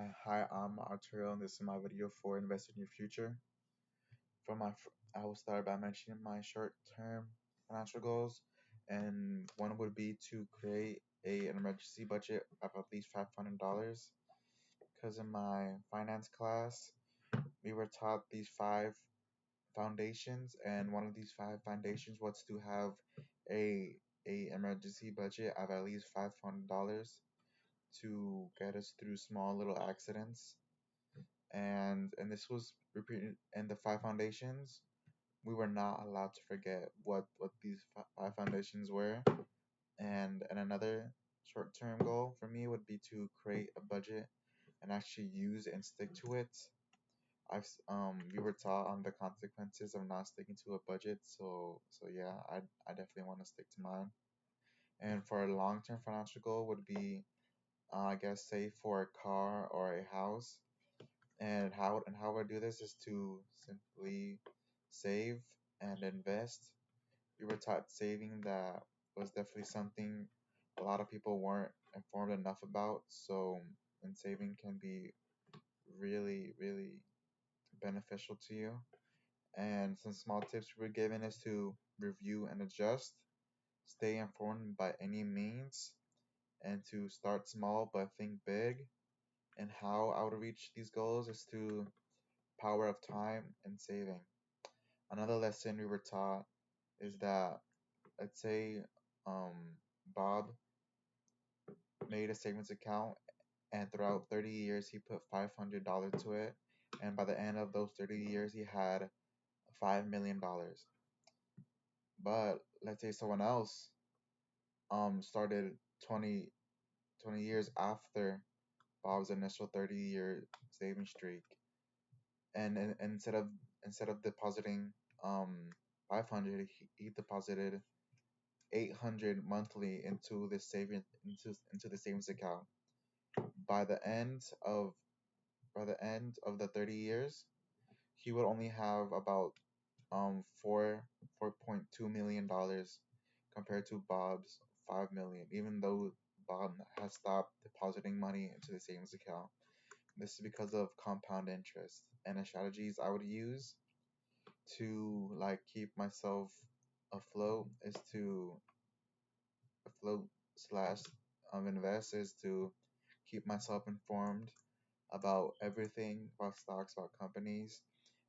Hi, I'm Arturo, and this is my video for Invest in Your Future. I will start by mentioning my short-term financial goals, and one would be to create an emergency budget of at least $500. Because in my finance class, we were taught these five foundations, and one of these five foundations was to have a emergency budget of at least $500 to get us through small little accidents. And this was repeated in the five foundations. We were not allowed to forget what these five foundations were. And another short-term goal for me would be to create a budget and actually use and stick to it. We were taught on the consequences of not sticking to a budget, so yeah, I definitely want to stick to mine. And for a long-term financial goal would be, I guess, save for a car or a house. And how I do this is to simply save and invest. We were taught saving that was definitely something a lot of people weren't informed enough about. So, and saving can be really, really beneficial to you. And some small tips we were given is to review and adjust, stay informed by any means, and to start small but think big. And how I would reach these goals is to power of time and saving. Another lesson we were taught is that, let's say, um, Bob made a savings account, and throughout 30 years he put $500 to it, and by the end of those 30 years he had $5 million. But let's say someone else started 20 years after Bob's initial 30-year saving streak, and instead of depositing 500, he deposited 800 monthly into the savings account. By the end of the 30 years, he would only have about 4.2 million dollars compared to Bob's 5 million, even though Bob has stopped depositing money into the savings account. This is because of compound interest. And the strategies I would use to like keep myself afloat is to afloat slash invest is to keep myself informed about everything about stocks, about companies,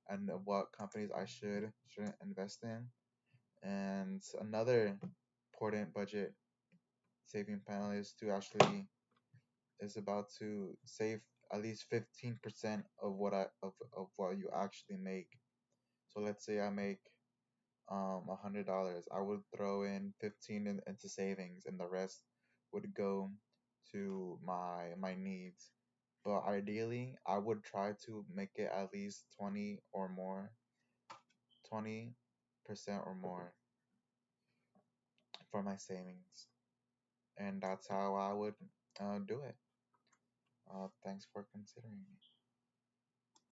and what companies I shouldn't invest in. And another important budget saving plan is about to save at least 15% of what you actually make. So let's say I make $100. I would throw in 15 into savings, and the rest would go to my needs. But ideally, I would try to make it at least 20% or more for my savings, and that's how I would do it. Thanks for considering me.